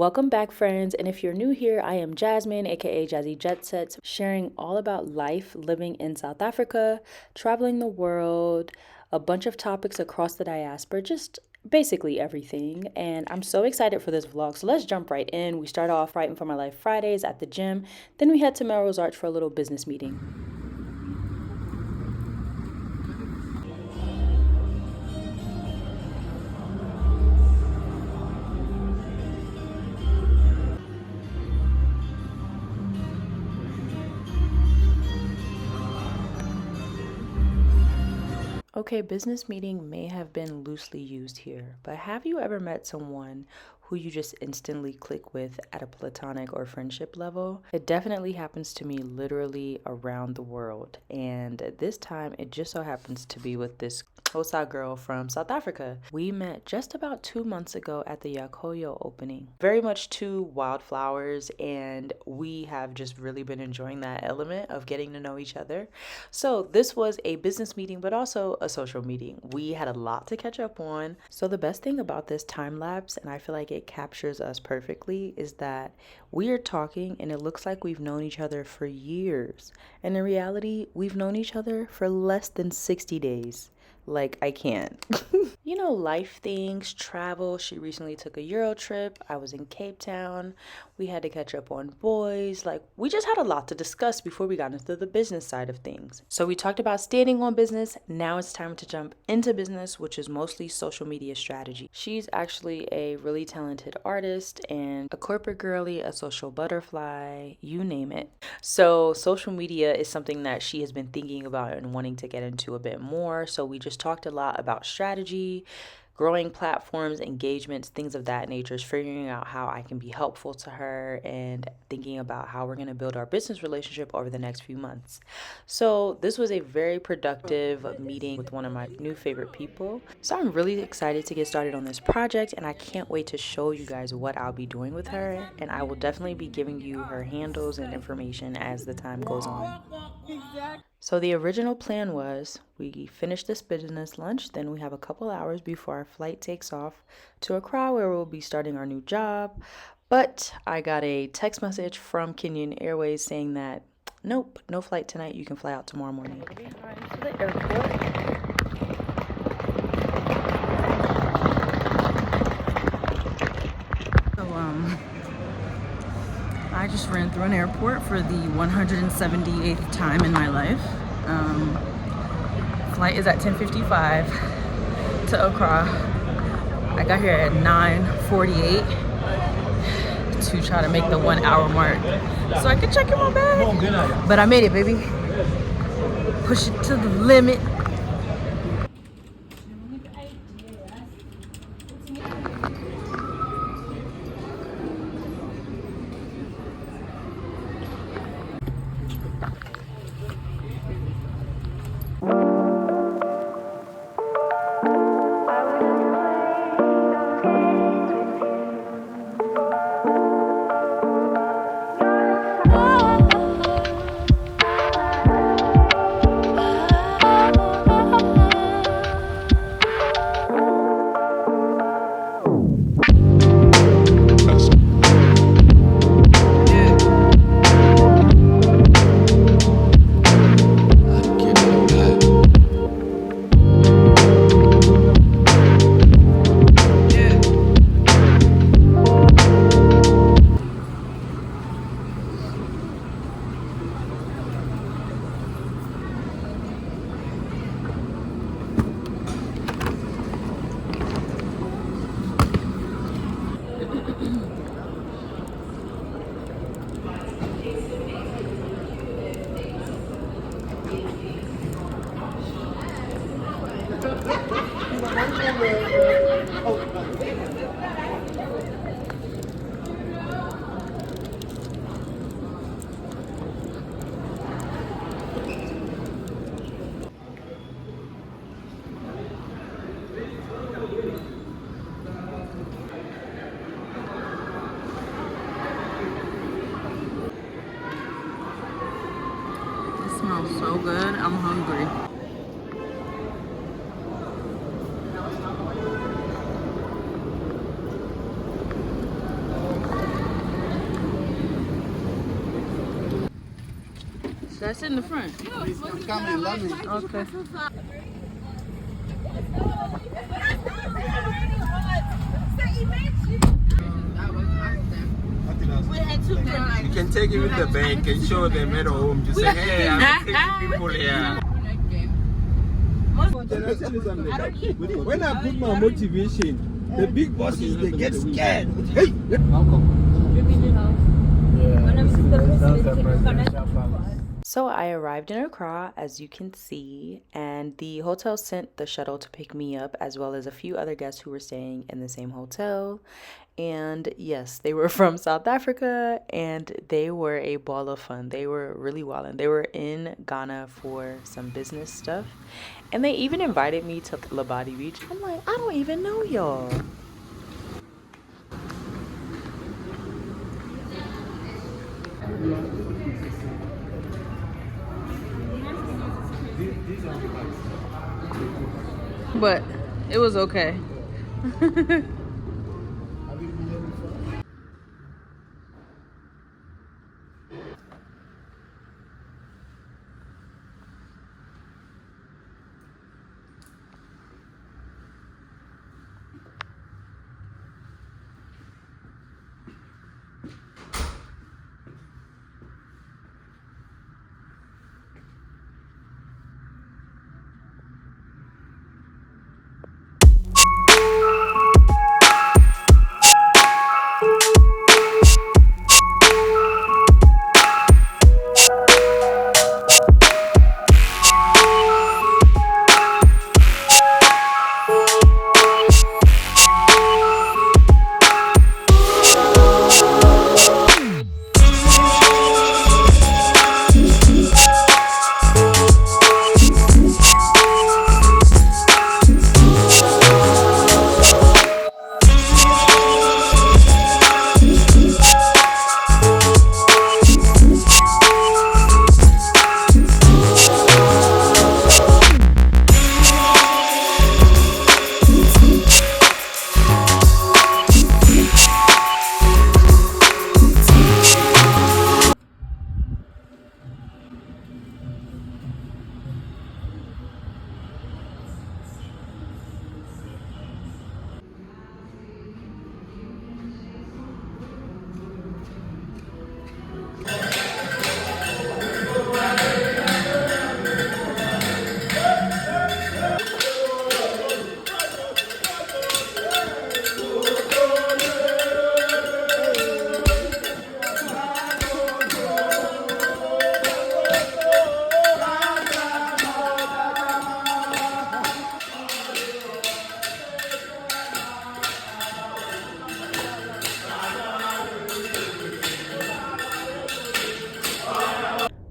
Welcome back, friends, and if you're new here, I am Jasmine, aka Jazzy Jet Sets, sharing all about life living in South Africa, traveling the world, a bunch of topics across the diaspora, just basically everything. And I'm so excited for this vlog, so let's jump right in. We start off Writing for My Life Fridays at the gym, then we head to Melrose Arch for a little business meeting. Okay, business meeting may have been loosely used here, but have you ever met someone who you just instantly click with at a platonic or friendship level? It definitely happens to me literally around the world, and this time it just so happens to be with this Xhosa girl from South Africa. We met just about 2 months ago at the Yakoyo opening. Very much two wildflowers, and we have just really been enjoying that element of getting to know each other. So this was a business meeting, but also a social meeting. We had a lot to catch up on. So the best thing about this time lapse, and I feel like it captures us perfectly, is that we are talking and it looks like we've known each other for years. And in reality, we've known each other for less than 60 days. Like, I can't. You know, life things, travel. She recently took a Euro trip. I was in Cape Town. We had to catch up on boys. Like, we just had a lot to discuss before we got into the business side of things. So we talked about standing on business. Now it's time to jump into business, which is mostly social media strategy. She's actually a really talented artist and a corporate girly, a social butterfly, you name it. So social media is something that she has been thinking about and wanting to get into a bit more. So we just talked a lot about strategy, growing platforms, engagements, things of that nature, figuring out how I can be helpful to her and thinking about how we're going to build our business relationship over the next few months. So this was a very productive meeting with one of my new favorite people. So I'm really excited to get started on this project, and I can't wait to show you guys what I'll be doing with her, and I will definitely be giving you her handles and information as the time goes on. So the original plan was we finish this business lunch, then we have a couple hours before our flight takes off to Accra, where we'll be starting our new job. But I got a text message from Kenyan Airways saying that, nope, no flight tonight. You can fly out tomorrow morning. To the airport. I just ran through an airport for the 178th time in my life. Flight is at 10:55 to Accra. I got here at 9:48 to try to make the 1 hour mark so I could check in my bag. But I made it, baby. Push it to the limit. It smells so good. I'm hungry. I sit in the front? Come in, let me. Okay. You can take it with the bank and show them at home. Just say, hey, I'm taking people here. When I put my motivation, the big bosses they get scared. Hey, So I arrived in Accra, as you can see, and the hotel sent the shuttle to pick me up, as well as a few other guests who were staying in the same hotel. And yes, they were from South Africa, and they were a ball of fun. They were really wildin'. They were in Ghana for some business stuff, and they even invited me to Labadi Beach. I'm like, I don't even know y'all. But it was okay.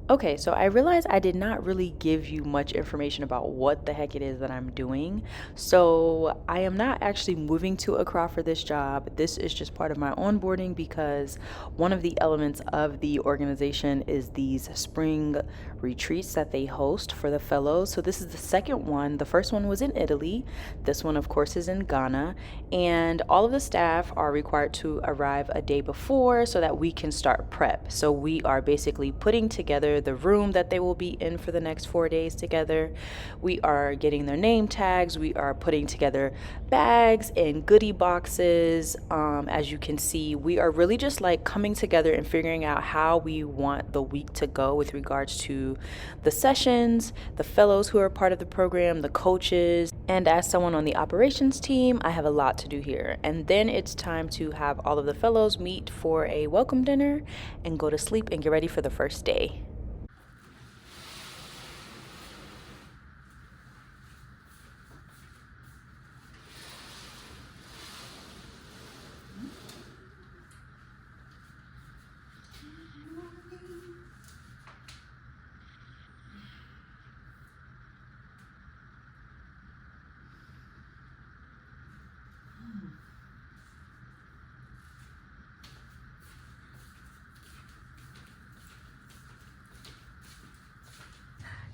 Okay, so I realized I did not really give you much information about what the heck it is that I'm doing. So I am not actually moving to Accra for this job. This is just part of my onboarding because one of the elements of the organization is these spring retreats that they host for the fellows. So this is the second one. The first one was in Italy. This one, of course, is in Ghana. And all of the staff are required to arrive a day before so that we can start prep. So we are basically putting together the room that they will be in for the next 4 days together. We are getting their name tags. We are putting together bags and goodie boxes. As you can see, we are really just like coming together and figuring out how we want the week to go with regards to the sessions, the fellows who are part of the program, the coaches. And as someone on the operations team, I have a lot to do here. And then it's time to have all of the fellows meet for a welcome dinner and go to sleep and get ready for the first day.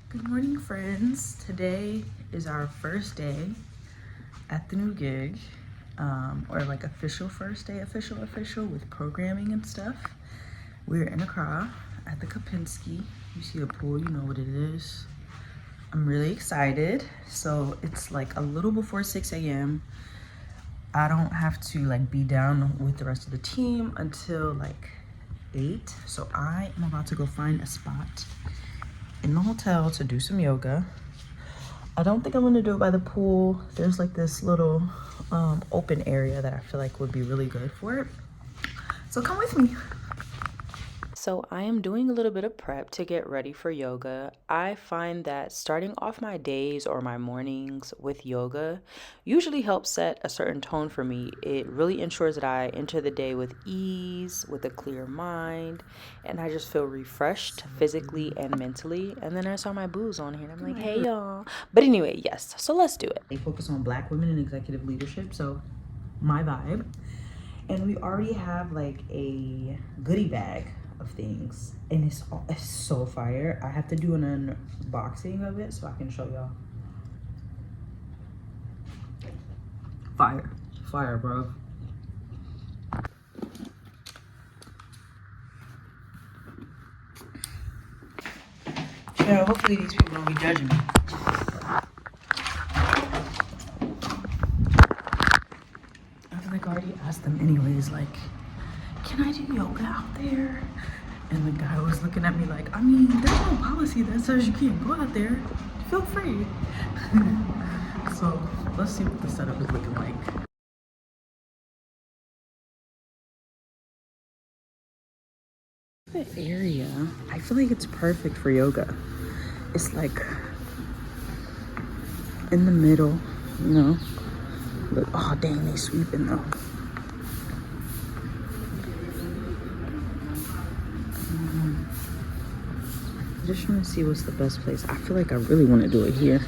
Good morning, friends. Today is our first day at the new gig, or like official first day, official with programming and stuff. We're in Accra at the Kempinski. You see the pool, you know what it is. I'm really excited. So it's like a little before 6 a.m. I don't have to like be down with the rest of the team until like 8. So I am about to go find a spot in the hotel to do some yoga. I don't think I'm gonna do it by the pool. There's like this little open area that I feel like would be really good for it. So come with me. So I am doing a little bit of prep to get ready for yoga. I find that starting off my days or my mornings with yoga usually helps set a certain tone for me. It really ensures that I enter the day with ease, with a clear mind, and I just feel refreshed physically and mentally. And then I saw my booze on here and I'm like, hey y'all. But anyway, yes, so let's do it. They focus on Black women in executive leadership, so my vibe. And we already have like a goodie bag of things, and it's so fire. I have to do an unboxing of it so I can show y'all. Fire, bro. Yeah, hopefully these people don't be judging me. I feel like I already asked them anyways, like, can I do yoga out there? And the guy was looking at me like, I mean, there's no policy that says you can't go out there. Feel free. So let's see what the setup is looking like. The area, I feel like it's perfect for yoga. It's like in the middle, you know. But oh dang, they sweeping though. I just want to see what's the best place. I feel like I really want to do it here.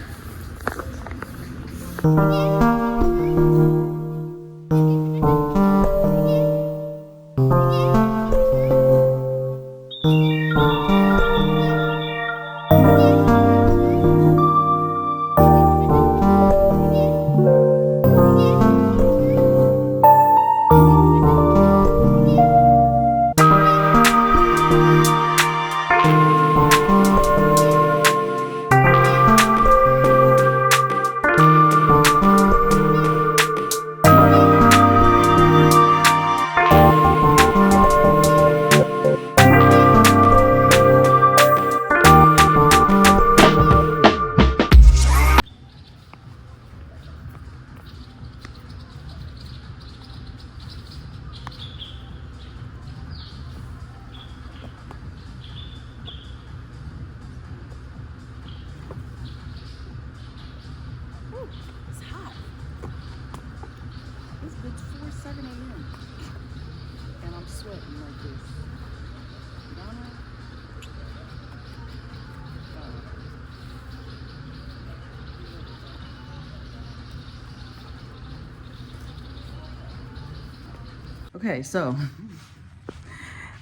Okay, so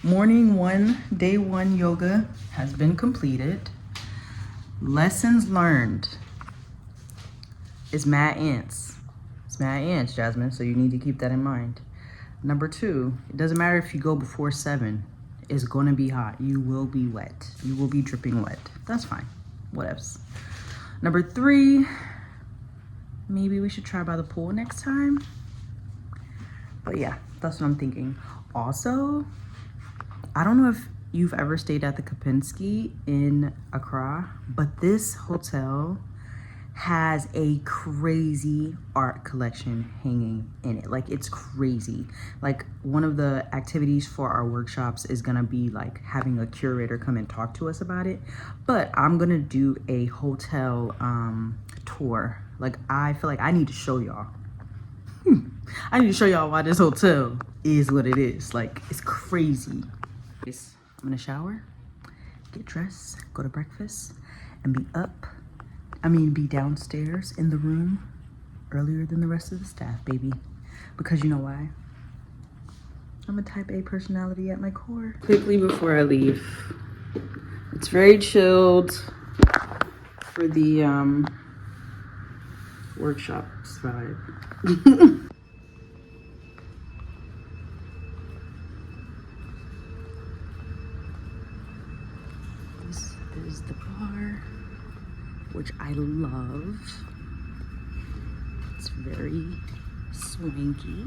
morning one, day one yoga has been completed. Lessons learned is mad ants. It's mad ants, Jasmine, so you need to keep that in mind. Number 2, it doesn't matter if you go before 7. It's gonna be hot. You will be wet. You will be dripping wet. That's fine. Whatevs. Number 3, maybe we should try by the pool next time. But yeah, that's what I'm thinking. Also, I don't know if you've ever stayed at the Kempinski in Accra, but this hotel has a crazy art collection hanging in it. Like, it's crazy. Like, one of the activities for our workshops is gonna be like having a curator come and talk to us about it. But I'm gonna do a hotel tour. Like, I feel like I need to show y'all. I need to show y'all why this hotel is what it is. Like, it's crazy. I'm gonna shower, get dressed, go to breakfast, and be downstairs in the room earlier than the rest of the staff, baby. Because you know why? I'm a type A personality at my core. Quickly before I leave, it's very chilled for the workshops vibe. which I love. It's very swanky.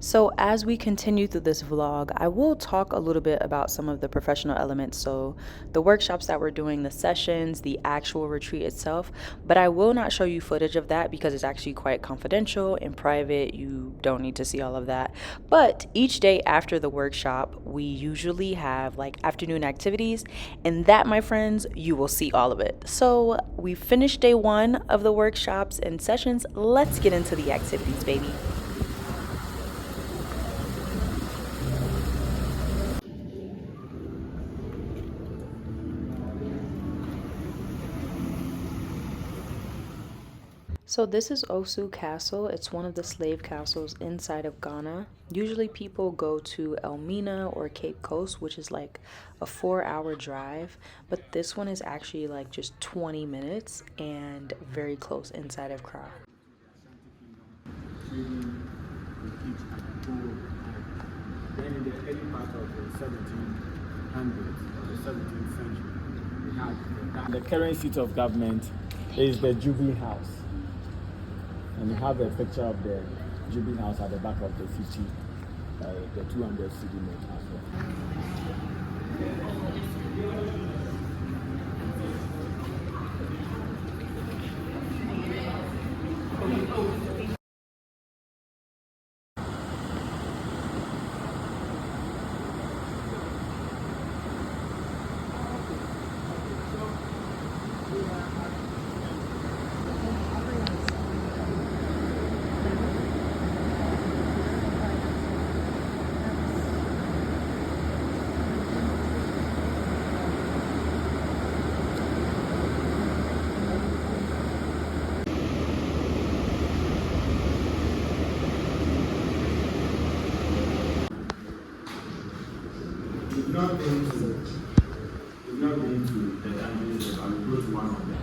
So as we continue through this vlog, I will talk a little bit about some of the professional elements. So the workshops that we're doing, the sessions, the actual retreat itself, but I will not show you footage of that because it's actually quite confidential and private. You don't need to see all of that. But each day after the workshop, we usually have like afternoon activities, and that, my friends, you will see all of it. So we finished day 1 of the workshops and sessions. Let's get into the activities, baby. So this is OSU Castle. It's one of the slave castles inside of Ghana. Usually people go to Elmina or Cape Coast, which is like a 4-hour drive, but this one is actually like just 20 minutes and very close inside of Accra. Then in the early part of the 1700s or the 17th century, we had the current seat of government is the Jubilee House. And we have a picture of the Jubilee House at the back of the 200 cedi note as well. We've not been to the countries, but we go to one of them.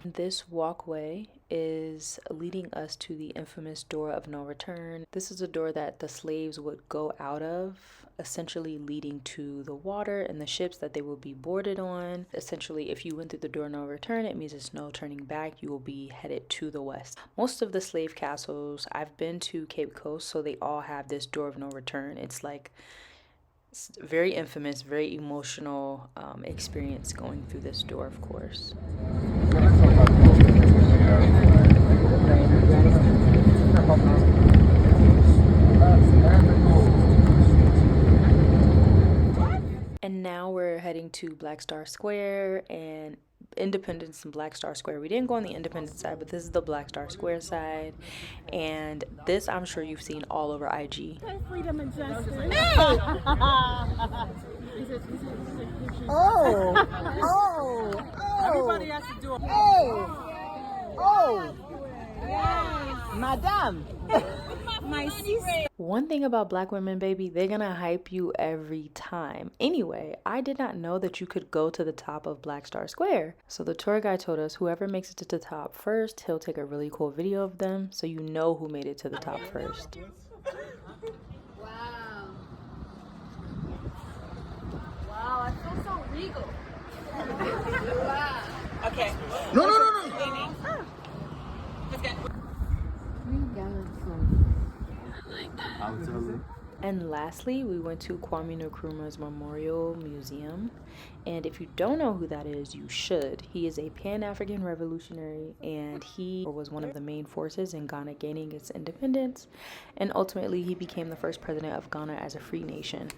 This walkway is leading us to the infamous door of no return. This is a door that the slaves would go out of, essentially leading to the water and the ships that they will be boarded on. Essentially, if you went through the door of no return, it means there's no turning back. You will be headed to the west. Most of the slave castles, I've been to Cape Coast, so they all have this door of no return. It's like it's very infamous, very emotional experience going through this door, of course. And now we're heading to Black Star Square and Independence and Black Star Square. We didn't go on the Independence side, but this is the Black Star Square side. And this I'm sure you've seen all over IG. Freedom and justice. Hey! Everybody has to do it. Madame. My sister. One thing about black women, baby, they're gonna hype you every time. Anyway, I did not know that you could go to the top of Black Star Square. So the tour guide told us whoever makes it to the top first, he'll take a really cool video of them so you know who made it to the top first. Wow. Wow, I feel so regal. Wow. Okay. No. I'll tell you. And lastly, we went to Kwame Nkrumah's Memorial Museum. And if you don't know who that is, you should. He is a Pan-African revolutionary, and he was one of the main forces in Ghana gaining its independence. And ultimately, he became the first president of Ghana as a free nation.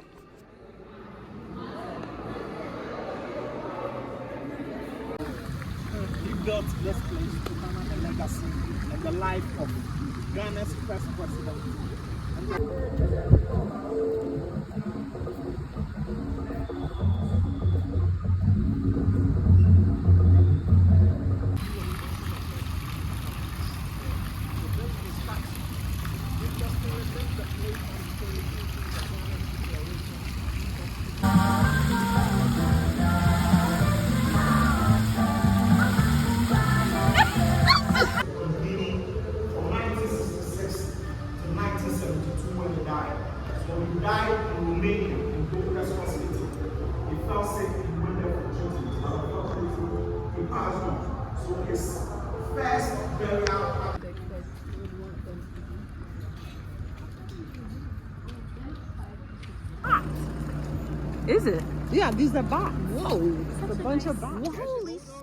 He built this place to honor the legacy and the life of Ghana's first president. Yeah, these are bots. Whoa, it's a bunch of bots.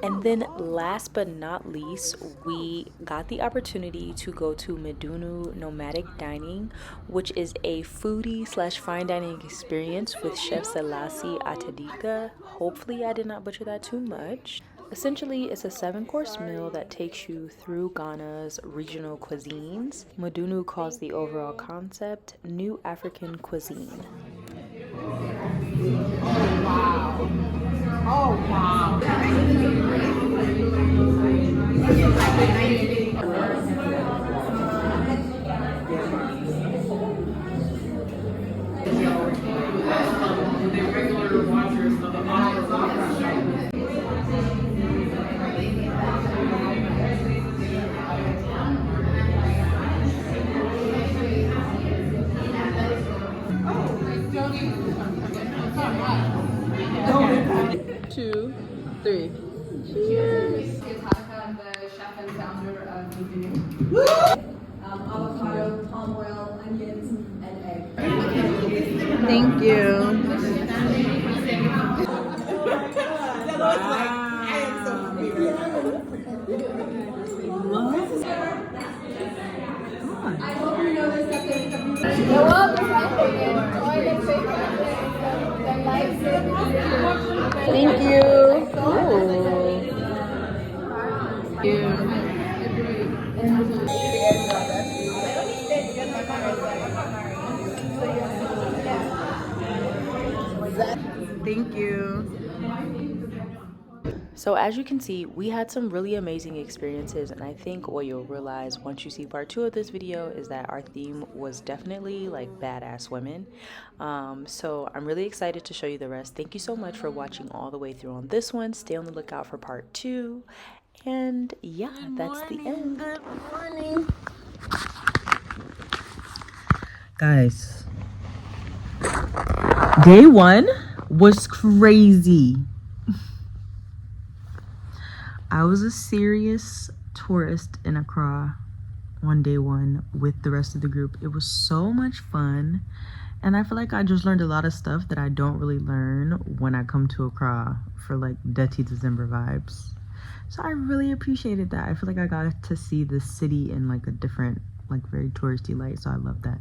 And then last but not least, we got the opportunity to go to Munu Nomadic Dining, which is a foodie / fine dining experience with Chef Selassie Atadika. Hopefully I did not butcher that too much. Essentially, it's a 7-course meal that takes you through Ghana's regional cuisines. Munu calls the overall concept New African Cuisine. Oh, wow. Two, three. Cheers! I'm the chef and founder of Munu. Avocado, palm oil, onions, and egg. Thank you. I hope you know this episode. The world is my favorite. Oil and favorite. Thank you. Thank you. So as you can see, we had some really amazing experiences, and I think what you'll realize once you see part 2 of this video is that our theme was definitely like badass women. So I'm really excited to show you the rest. Thank you so much for watching all the way through on this one. Stay on the lookout for part 2. And yeah, that's the end. Good morning. Guys, day 1 was crazy. I was a serious tourist in Accra on day 1 with the rest of the group. It was so much fun, and I feel like I just learned a lot of stuff that I don't really learn when I come to Accra for like Dirty December vibes. So I really appreciated that. I feel like I got to see the city in like a different, like very touristy light, so I love that.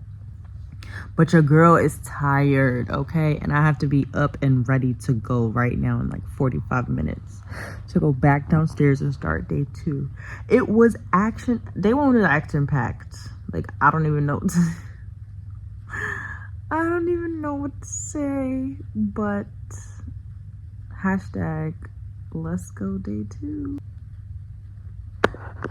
But your girl is tired, okay? And I have to be up and ready to go right now in like 45 minutes to go back downstairs and start day 2. It was action. Day 1 was action packed. Like, I don't even know. I don't even know what to say. But hashtag let's go day 2.